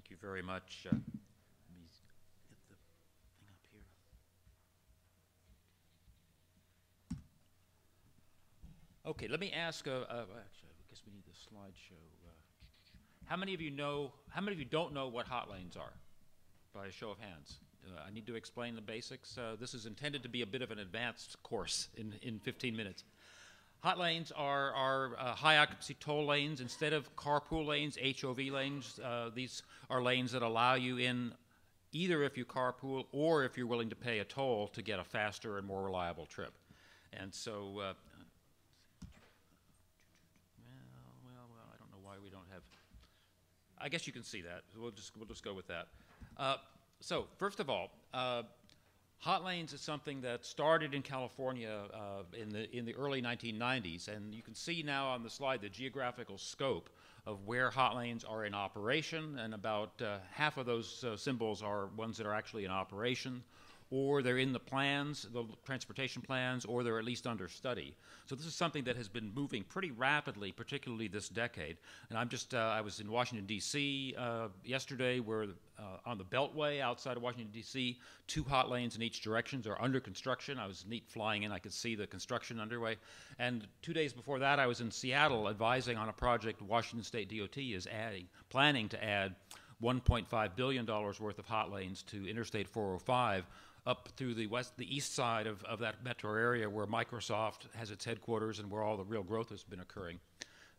Thank you very much. Let me get the thing up here. Okay, let me ask, actually, I guess we need the slideshow. How many of you know, how many of you don't know what hot lanes are? By a show of hands. I need to explain the basics. This is intended to be a bit of an advanced course in 15 minutes. Hot lanes are high occupancy toll lanes. Instead of carpool lanes, HOV lanes, these are lanes that allow you in either if you carpool or if you're willing to pay a toll to get a faster and more reliable trip. And so, well, I don't know why we don't have, I guess you can see that. We'll just go with that. So first of all, hot lanes is something that started in California in the early 1990s, and you can see now on the slide the geographical scope of where hot lanes are in operation, and about half of those symbols are ones that are actually in operation, or they're in the plans, the transportation plans, or they're at least under study. So this is something that has been moving pretty rapidly, particularly this decade. And I was in Washington, D.C. Yesterday, where on the Beltway outside of Washington, D.C., 2 hot lanes in each direction are under construction. I was neat flying in. I could see the construction underway. And 2 days before that, I was in Seattle advising on a project Washington State DOT is planning to add $1.5 billion worth of hot lanes to Interstate 405 up through the east side of that metro area where Microsoft has its headquarters and where all the real growth has been occurring.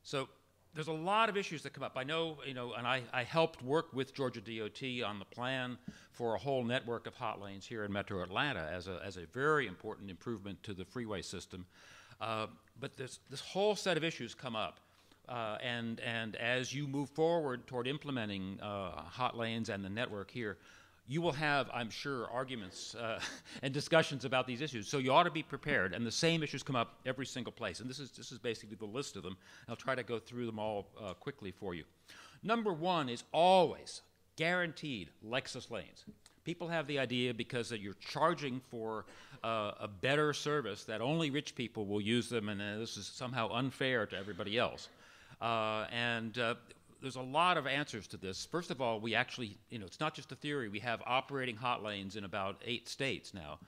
So there's a lot of issues that come up. I know, and I helped work with Georgia DOT on the plan for a whole network of hot lanes here in Metro Atlanta as a very important improvement to the freeway system. But this whole set of issues come up. And as you move forward toward implementing hot lanes and the network here, you will have, I'm sure, arguments and discussions about these issues. So you ought to be prepared. And the same issues come up every single place. And this is basically the list of them. I'll try to go through them all quickly for you. Number one is always guaranteed Lexus lanes. People have the idea because that you're charging for a better service that only rich people will use them, and this is somehow unfair to everybody else. There's a lot of answers to this. First of all, we actually, it's not just a theory. We have operating hot lanes in about 8 states now.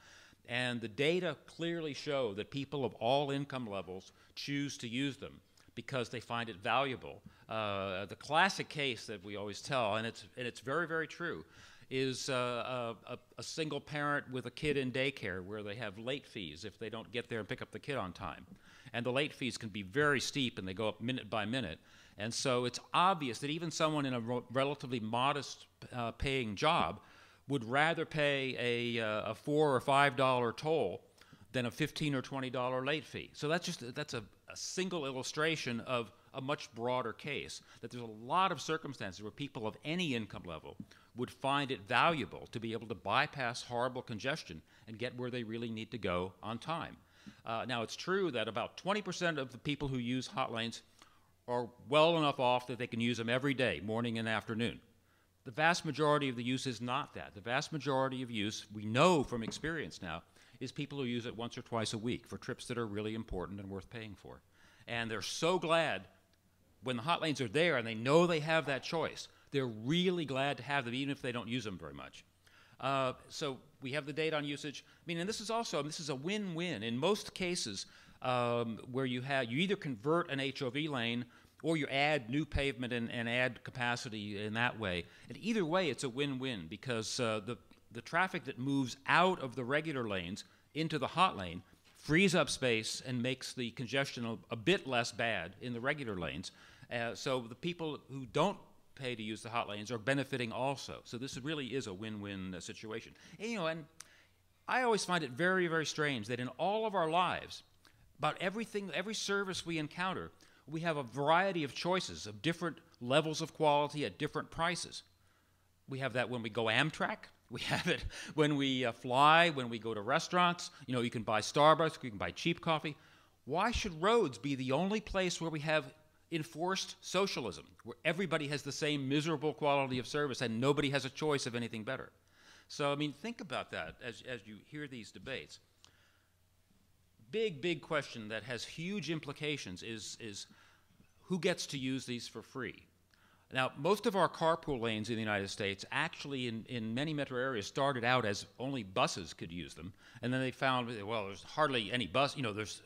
And the data clearly show that people of all income levels choose to use them because they find it valuable. The classic case that we always tell, and it's very, very true, is a single parent with a kid in daycare where they have late fees if they don't get there and pick up the kid on time. And the late fees can be very steep, and they go up minute by minute. And so it's obvious that even someone in a relatively modest paying job would rather pay a $4 or $5 toll than a $15 or $20 late fee. So that's a single illustration of a much broader case, that there's a lot of circumstances where people of any income level would find it valuable to be able to bypass horrible congestion and get where they really need to go on time. Now, it's true that about 20% of the people who use hot lanes are well enough off that they can use them every day, morning and afternoon. The vast majority of the use is not that. The vast majority of use, we know from experience now, is people who use it once or twice a week for trips that are really important and worth paying for. And they're so glad when the hot lanes are there and they know they have that choice. They're really glad to have them, even if they don't use them very much. So we have the data on usage. I mean, and this is a win-win. In most cases, where you either convert an HOV lane or you add new pavement and add capacity in that way. And either way, it's a win-win because the traffic that moves out of the regular lanes into the hot lane frees up space and makes the congestion a bit less bad in the regular lanes. So the people who don't pay to use the hot lanes are benefiting also. So this really is a win-win situation. And I always find it very, very strange that in all of our lives, about everything, every service we encounter, we have a variety of choices of different levels of quality at different prices. We have that when we go Amtrak. We have it when we fly, when we go to restaurants. You can buy Starbucks, you can buy cheap coffee. Why should roads be the only place where we have enforced socialism, where everybody has the same miserable quality of service and nobody has a choice of anything better? So, I mean, think about that as you hear these debates. Big question that has huge implications is who gets to use these for free? Now, most of our carpool lanes in the United States actually in many metro areas started out as only buses could use them. And then they found, well, there's hardly any bus, there's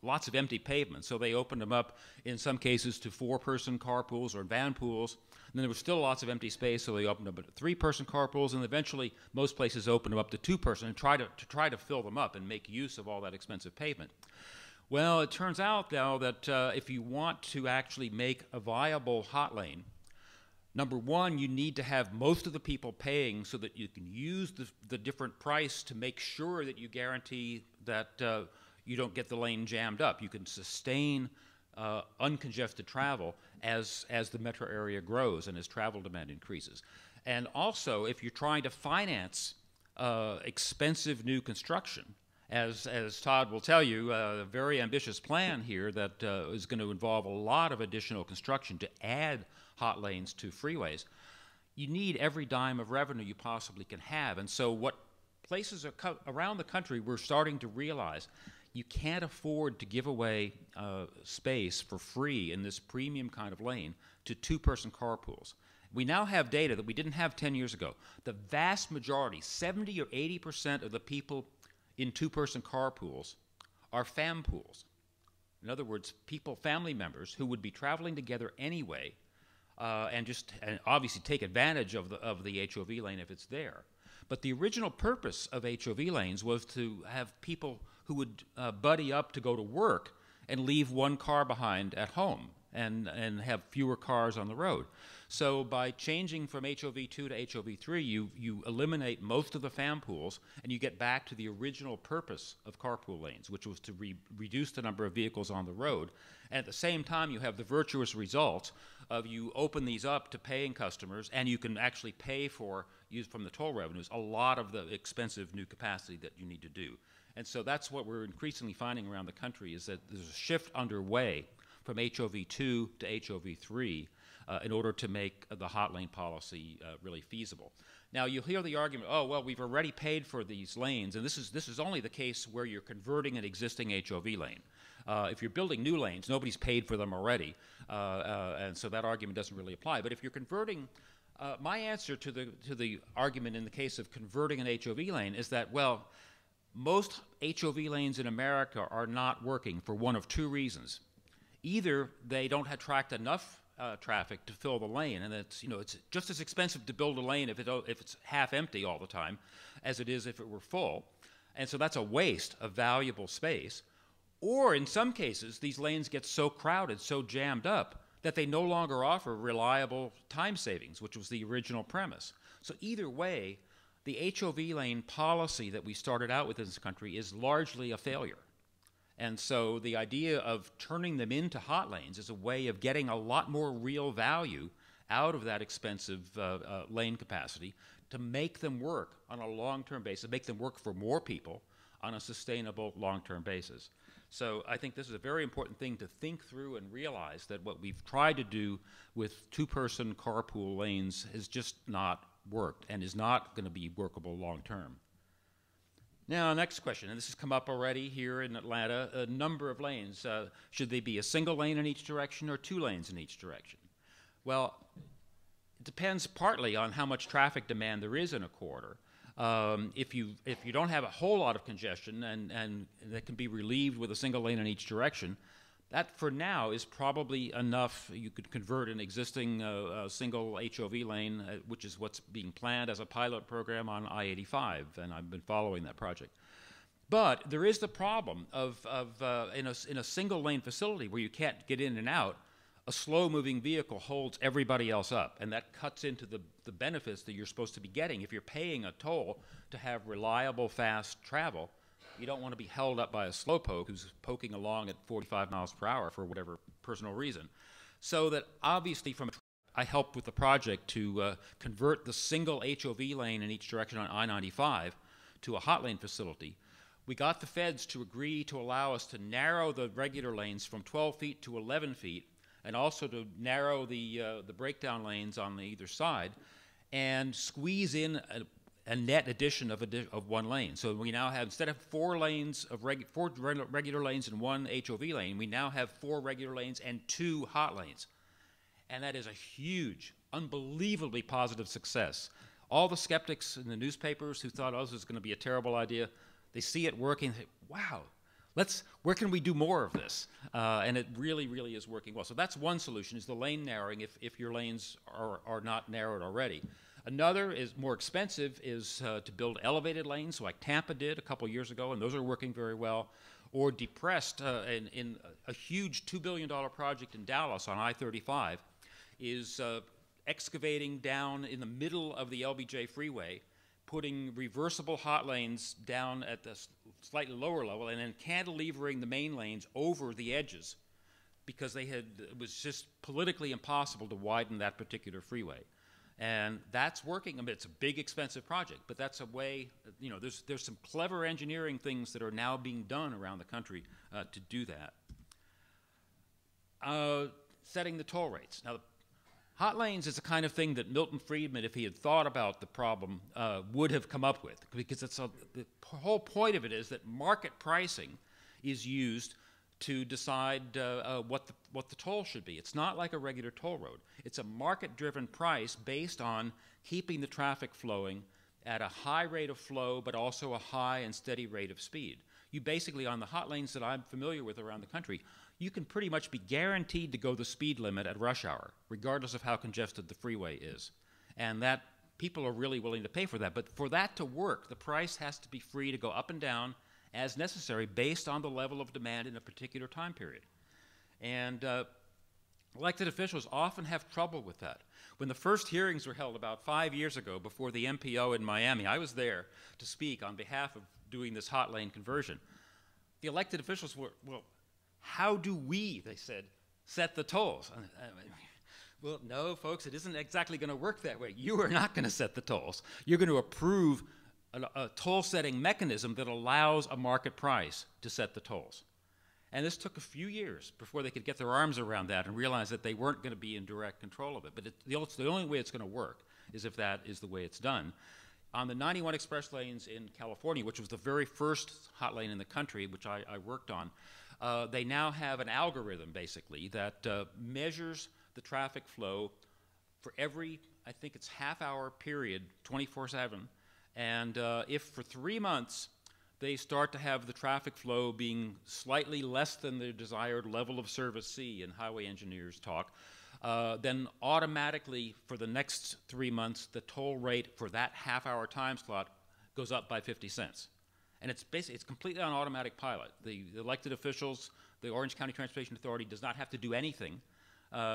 lots of empty pavement. So they opened them up in some cases to 4-person carpools or van pools. And then there was still lots of empty space, so they opened up to 3-person carpools. And eventually, most places opened them up to 2-person and try to fill them up and make use of all that expensive pavement. Well, it turns out, though, that if you want to actually make a viable hot lane, number one, you need to have most of the people paying so that you can use the different price to make sure that you guarantee that you don't get the lane jammed up. You can sustain uncongested travel as the metro area grows and as travel demand increases. And also, if you're trying to finance expensive new construction, as Todd will tell you, a very ambitious plan here that is going to involve a lot of additional construction to add hot lanes to freeways, you need every dime of revenue you possibly can have. And so what places around the country we're starting to realize, you can't afford to give away space for free in this premium kind of lane to 2-person carpools. We now have data that we didn't have 10 years ago. The vast majority, 70 or 80% of the people in 2-person carpools are fam pools. In other words, family members who would be traveling together anyway, and obviously take advantage of the HOV lane if it's there. But the original purpose of HOV lanes was to have people who would buddy up to go to work and leave one car behind at home and have fewer cars on the road. So by changing from HOV2 to HOV3, you eliminate most of the fam pools and you get back to the original purpose of carpool lanes, which was to reduce the number of vehicles on the road. And at the same time, you have the virtuous result of you open these up to paying customers, and you can actually pay for, use from the toll revenues, a lot of the expensive new capacity that you need to do. And so that's what we're increasingly finding around the country, is that there's a shift underway from HOV2 to HOV3 in order to make the hot lane policy really feasible. Now, you'll hear the argument, oh, well, we've already paid for these lanes, and this is only the case where you're converting an existing HOV lane. If you're building new lanes, nobody's paid for them already, and so that argument doesn't really apply. But if you're converting, my answer to the argument in the case of converting an HOV lane is that, well, most HOV lanes in America are not working for one of 2 reasons. Either they don't attract enough traffic to fill the lane, and it's just as expensive to build a lane if it's half empty all the time as it is if it were full, and so that's a waste of valuable space. Or in some cases, these lanes get so crowded, so jammed up, that they no longer offer reliable time savings, which was the original premise. So either way, the HOV lane policy that we started out with in this country is largely a failure. And so the idea of turning them into hot lanes is a way of getting a lot more real value out of that expensive lane capacity to make them work on a long-term basis, make them work for more people on a sustainable long-term basis. So I think this is a very important thing to think through and realize that what we've tried to do with 2-person carpool lanes has just not worked and is not going to be workable long-term. Now, next question, and this has come up already here in Atlanta, a number of lanes. Should they be a single lane in each direction or 2 lanes in each direction? Well, it depends partly on how much traffic demand there is in a corridor. If you don't have a whole lot of congestion and that can be relieved with a single lane in each direction, that for now is probably enough. You could convert an existing single HOV lane, which is what's being planned as a pilot program on I-85, and I've been following that project. But there is the problem of in a single lane facility where you can't get in and out, a slow-moving vehicle holds everybody else up, and that cuts into the benefits that you're supposed to be getting. If you're paying a toll to have reliable, fast travel, you don't want to be held up by a slowpoke who's poking along at 45 miles per hour for whatever personal reason. So that obviously I helped with the project to convert the single HOV lane in each direction on I-95 to a hot lane facility. We got the feds to agree to allow us to narrow the regular lanes from 12 feet to 11 feet, and also to narrow the breakdown lanes on either side, and squeeze in a net addition of 1 lane. So we now have, instead of 4 lanes of four regular lanes and 1 HOV lane, we now have 4 regular lanes and 2 hot lanes. And that is a huge, unbelievably positive success. All the skeptics in the newspapers who thought, oh, this was going to be a terrible idea, they see it working and say, wow, where can we do more of this? And it really, really is working well. So that's one solution, is the lane narrowing if your lanes are not narrowed already. Another is more expensive, is to build elevated lanes, like Tampa did a couple years ago, and those are working very well. Or depressed in a huge $2 billion project in Dallas on I-35 is excavating down in the middle of the LBJ freeway, putting reversible hot lanes down at the slightly lower level, and then cantilevering the main lanes over the edges, because it was just politically impossible to widen that particular freeway. And that's working. I mean, it's a big, expensive project, but that's a way, there's some clever engineering things that are now being done around the country to do that. Setting the toll rates. Now, hot lanes is the kind of thing that Milton Friedman, if he had thought about the problem, would have come up with, because the whole point of it is that market pricing is used to decide what the toll should be. It's not like a regular toll road. It's a market-driven price based on keeping the traffic flowing at a high rate of flow, but also a high and steady rate of speed. You basically, on the hot lanes that I'm familiar with around the country, you can pretty much be guaranteed to go the speed limit at rush hour, regardless of how congested the freeway is. And that people are really willing to pay for that. But for that to work, the price has to be free to go up and down as necessary based on the level of demand in a particular time period. And elected officials often have trouble with that. When the first hearings were held about 5 years ago before the MPO in Miami, I was there to speak on behalf of doing this hot lane conversion. The elected officials were, well, how do we, they said, set the tolls? Well, no, folks, it isn't exactly going to work that way. You are not going to set the tolls. You're going to approve a toll setting mechanism that allows a market price to set the tolls. And this took a few years before they could get their arms around that and realize that they weren't going to be in direct control of it. But the only way it's going to work is if that is the way it's done. On the 91 express lanes in California, which was the very first hot lane in the country, which I worked on, they now have an algorithm, basically, that measures the traffic flow for every, I think it's half-hour period, 24/7. And if for 3 months they start to have the traffic flow being slightly less than the desired level of service C, and highway engineers talk, then automatically for the next 3 months, the toll rate for that half-hour time slot goes up by 50 cents. And it's completely on automatic pilot. The elected officials, the Orange County Transportation Authority does not have to do anything.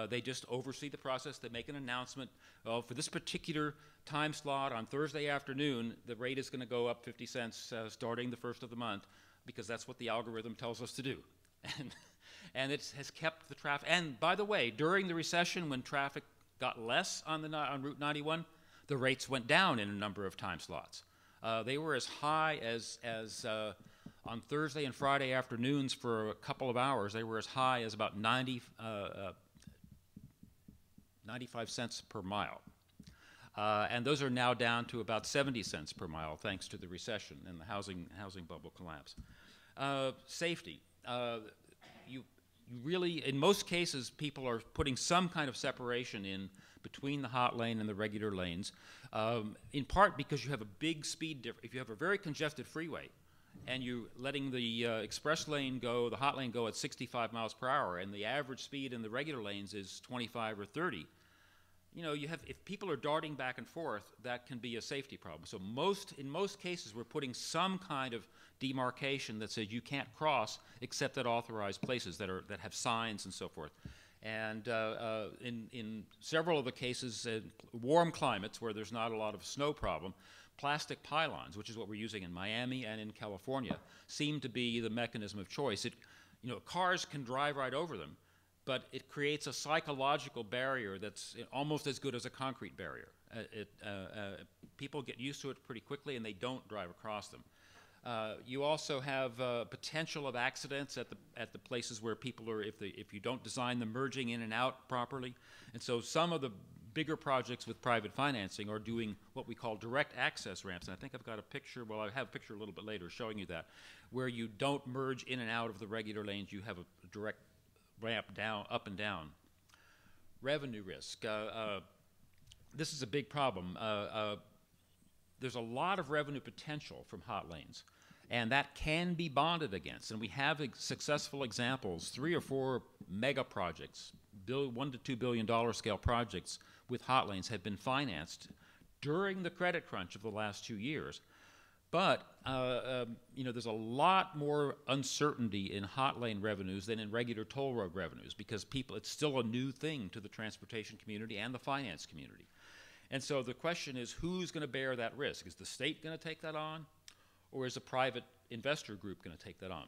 They just oversee the process. They make an announcement. For this particular time slot on Thursday afternoon, the rate is going to go up 50 cents starting the first of the month, because that's what the algorithm tells us to do. And it has kept the traffic. And by the way, during the recession, when traffic got less on Route 91, the rates went down in a number of time slots. They were as high as on Thursday and Friday afternoons for a couple of hours, they were as high as about 95 cents per mile. And those are now down to about 70 cents per mile, thanks to the recession and the housing bubble collapse. Safety. You really, in most cases, people are putting some kind of separation in between the hot lane and the regular lanes, in part because you have a big speed difference. If you have a very congested freeway and you're letting the express lane go, the hot lane go at 65 miles per hour, and the average speed in the regular lanes is 25 or 30, if people are darting back and forth, that can be a safety problem. So in most cases, we're putting some kind of demarcation that says you can't cross except at authorized places that have signs and so forth. And in several of the cases, warm climates where there's not a lot of snow problem, plastic pylons, which is what we're using in Miami and in California, seem to be the mechanism of choice. Cars can drive right over them, but it creates a psychological barrier that's almost as good as a concrete barrier. People get used to it pretty quickly, and they don't drive across them. You also have potential of accidents at the places where people are, if you don't design them merging in and out properly. And so some of the bigger projects with private financing are doing what we call direct access ramps. And I think I've got a picture, well, I have a picture a little bit later showing you that, where you don't merge in and out of the regular lanes. You have a direct ramp down, up and down. Revenue risk. This is a big problem. There's a lot of revenue potential from hot lanes, and that can be bonded against. And we have successful examples, 3 or 4 mega projects, $1 to $2 billion scale projects with hot lanes have been financed during the credit crunch of the last 2 years. But there's a lot more uncertainty in hot lane revenues than in regular toll road revenues, because it's still a new thing to the transportation community and the finance community. And so the question is, who's going to bear that risk? Is the state going to take that on, or is a private investor group going to take that on?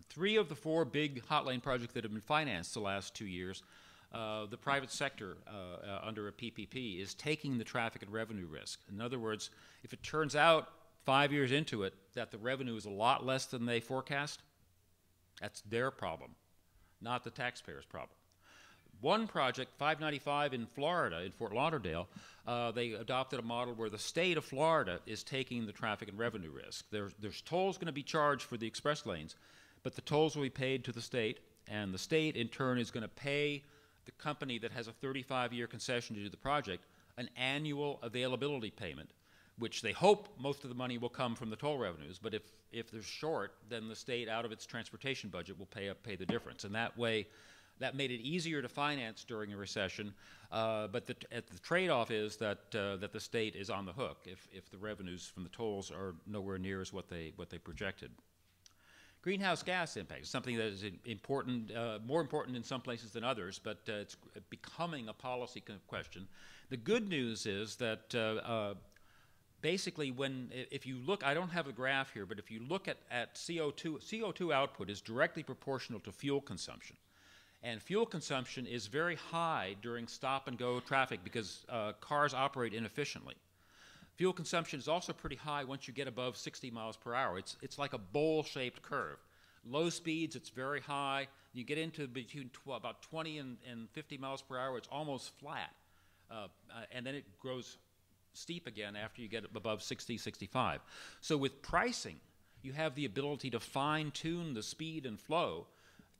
3 of the 4 big hot lane projects that have been financed the last 2 years, the private sector under a PPP is taking the traffic and revenue risk. In other words, if it turns out 5 years into it that the revenue is a lot less than they forecast, that's their problem, not the taxpayer's problem. One project, 595 in Florida, in Fort Lauderdale, they adopted a model where the state of Florida is taking the traffic and revenue risk. There's tolls going to be charged for the express lanes, but the tolls will be paid to the state, and the state in turn is going to pay the company that has a 35-year concession to do the project an annual availability payment, which they hope most of the money will come from the toll revenues, but if they're short, then the state, out of its transportation budget, will pay the difference. And that way, that made it easier to finance during a recession, but the trade-off is that the state is on the hook if the revenues from the tolls are nowhere near as what they projected. Greenhouse gas impact is something that is important, more important in some places than others, but it's becoming a policy question. The good news is that basically, if you look, I don't have a graph here, but if you look at CO2 output is directly proportional to fuel consumption. And fuel consumption is very high during stop-and-go traffic because cars operate inefficiently. Fuel consumption is also pretty high once you get above 60 miles per hour. It's like a bowl-shaped curve. Low speeds, it's very high. You get into between about 20 and 50 miles per hour, it's almost flat. And then it grows steep again after you get above 60, 65. So with pricing, you have the ability to fine-tune the speed and flow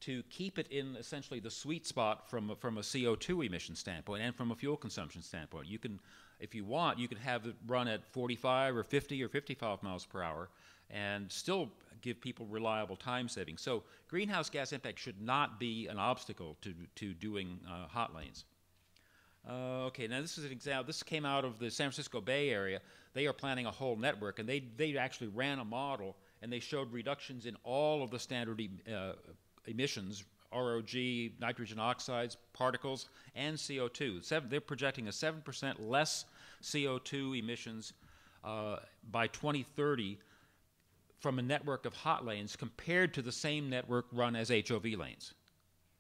to keep it in essentially the sweet spot from a CO2 emission standpoint and from a fuel consumption standpoint. You can, if you want, you can have it run at 45 or 50 or 55 miles per hour and still give people reliable time savings. So greenhouse gas impact should not be an obstacle to doing hot lanes. Okay, now this is an example. This came out of the San Francisco Bay Area. They are planning a whole network, and they actually ran a model, and they showed reductions in all of the standard emissions, ROG, nitrogen oxides, particles, and CO2. They're projecting a 7% less CO2 emissions by 2030 from a network of hot lanes compared to the same network run as HOV lanes.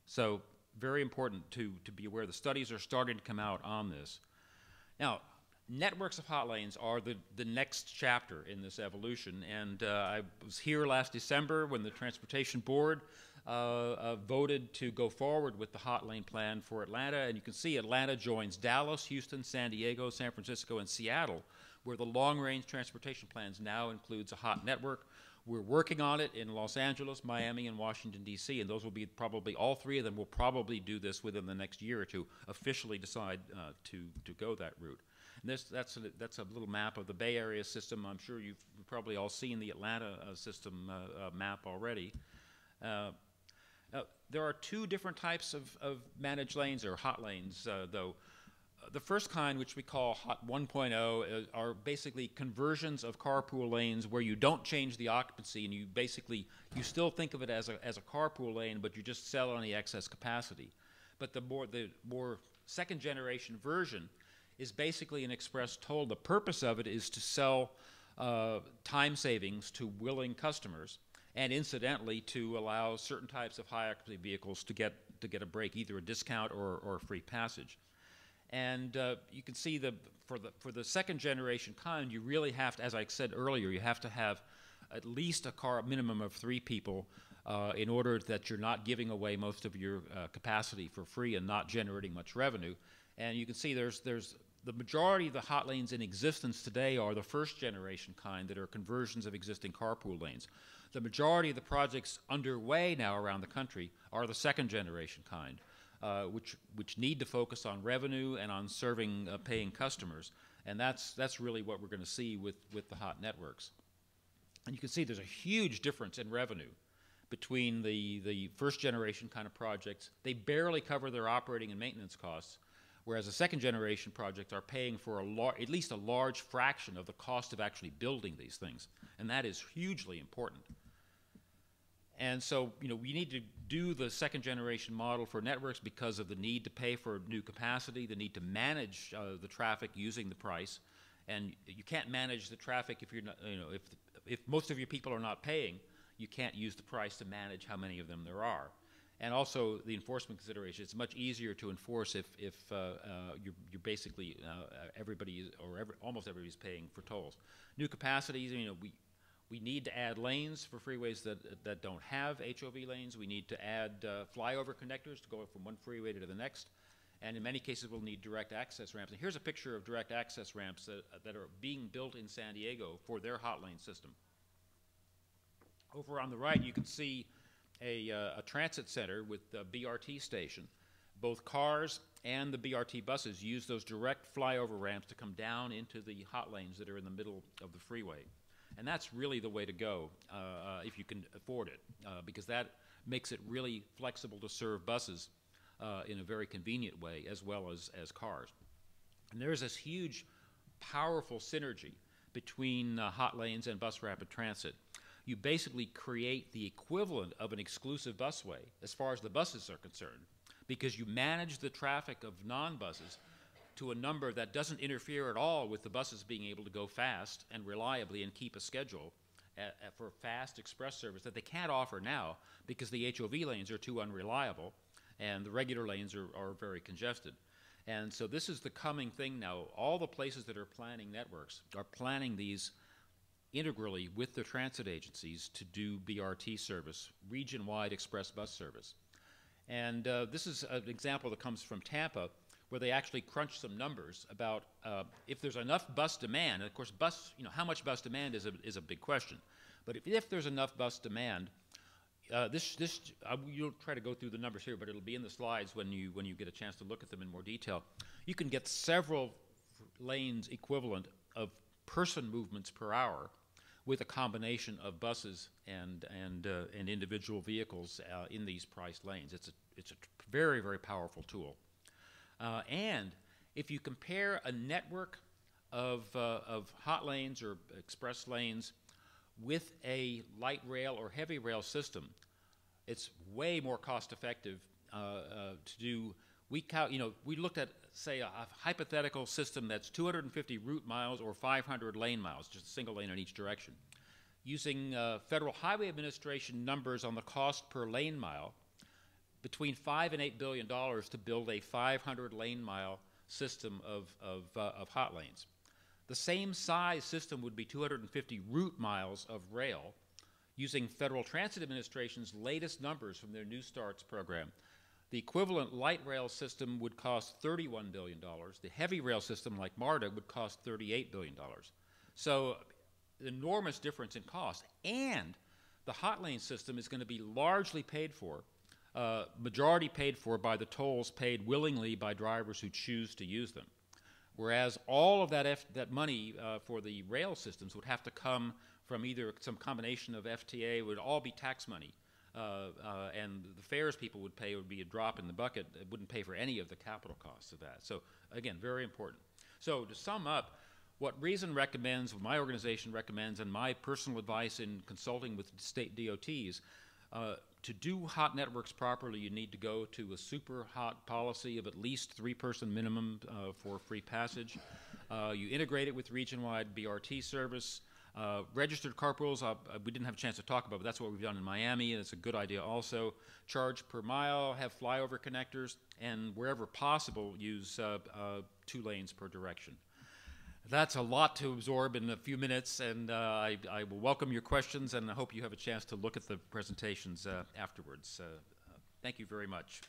So very important to be aware. The studies are starting to come out on this. Now, networks of hot lanes are the next chapter in this evolution, and I was here last December when the Transportation Board voted to go forward with the hot lane plan for Atlanta, and you can see Atlanta joins Dallas, Houston, San Diego, San Francisco, and Seattle, where the long-range transportation plans now includes a hot network. We're working on it in Los Angeles, Miami, and Washington, D.C., and those will be probably, all 3 of them will probably do this within the next year or two, officially decide to go that route. And that's a little map of the Bay Area system. I'm sure you've probably all seen the Atlanta system map already. There are 2 different types of managed lanes, or hot lanes, though. The first kind, which we call Hot 1.0, are basically conversions of carpool lanes where you don't change the occupancy, and you still think of it as a carpool lane, but you just sell on the excess capacity. But the more second generation version is basically an express toll. The purpose of it is to sell time savings to willing customers, and incidentally to allow certain types of high occupancy vehicles to get a break, either a discount or a free passage. And you can see for the second generation kind, you really have to, as I said earlier, you have to have at least a minimum of 3 people in order that you're not giving away most of your capacity for free and not generating much revenue. And you can see there's the majority of the hot lanes in existence today are the first generation kind that are conversions of existing carpool lanes. The majority of the projects underway now around the country are the second generation kind. which need to focus on revenue and on serving paying customers. And that's really what we're going to see with the hot networks. And you can see there's a huge difference in revenue between the first generation kind of projects. They barely cover their operating and maintenance costs, whereas the second generation projects are paying for at least a large fraction of the cost of actually building these things. And that is hugely important. And so, we need to do the second generation model for networks because of the need to pay for new capacity, the need to manage the traffic using the price. And you can't manage the traffic if you're not, if most of your people are not paying, you can't use the price to manage how many of them there are. And also the enforcement consideration. It's much easier to enforce if you're basically everybody almost everybody's paying for tolls. New capacities, we need to add lanes for freeways that don't have HOV lanes. We need to add flyover connectors to go from one freeway to the next. And in many cases, we'll need direct access ramps. And here's a picture of direct access ramps that are being built in San Diego for their hot lane system. Over on the right, you can see a transit center with a BRT station. Both cars and the BRT buses use those direct flyover ramps to come down into the hot lanes that are in the middle of the freeway. And that's really the way to go if you can afford it, because that makes it really flexible to serve buses in a very convenient way as well as cars. And there's this huge, powerful synergy between hot lanes and bus rapid transit. You basically create the equivalent of an exclusive busway as far as the buses are concerned, because you manage the traffic of non-buses to a number that doesn't interfere at all with the buses being able to go fast and reliably and keep a schedule for fast express service that they can't offer now because the HOV lanes are too unreliable and the regular lanes are very congested. And so this is the coming thing now. All the places that are planning networks are planning these integrally with the transit agencies to do BRT service, region-wide express bus service. And this is an example that comes from Tampa, where they actually crunch some numbers about if there's enough bus demand. And of course, how much bus demand is a big question. But if there's enough bus demand, you'll try to go through the numbers here, but it'll be in the slides when you get a chance to look at them in more detail. You can get several lanes equivalent of person movements per hour with a combination of buses and individual vehicles in these priced lanes. It's a very, very powerful tool. And if you compare a network of hot lanes or express lanes with a light rail or heavy rail system, it's way more cost effective to do. We looked at, say, a hypothetical system that's 250 route miles or 500 lane miles, just a single lane in each direction. Using Federal Highway Administration numbers on the cost per lane mile, between $5 and $8 billion to build a 500 lane mile system of hot lanes. The same size system would be 250 route miles of rail using Federal Transit Administration's latest numbers from their New Starts program. The equivalent light rail system would cost $31 billion. The heavy rail system, like MARTA, would cost $38 billion. So, enormous difference in cost. And the hot lane system is going to be largely paid for, majority paid for by the tolls paid willingly by drivers who choose to use them. Whereas all of that money for the rail systems would have to come from either some combination of FTA, would all be tax money. And the fares people would pay would be a drop in the bucket. It wouldn't pay for any of the capital costs of that. So again, very important. So to sum up, what Reason recommends, what my organization recommends, and my personal advice in consulting with state DOTs, to do hot networks properly, you need to go to a super hot policy of at least 3-person minimum for free passage. You integrate it with region-wide BRT service. Registered carpools, we didn't have a chance to talk about, but that's what we've done in Miami, and it's a good idea also. Charge per mile, have flyover connectors, and wherever possible, use 2 lanes per direction. That's a lot to absorb in a few minutes, and I will welcome your questions, and I hope you have a chance to look at the presentations afterwards. Thank you very much.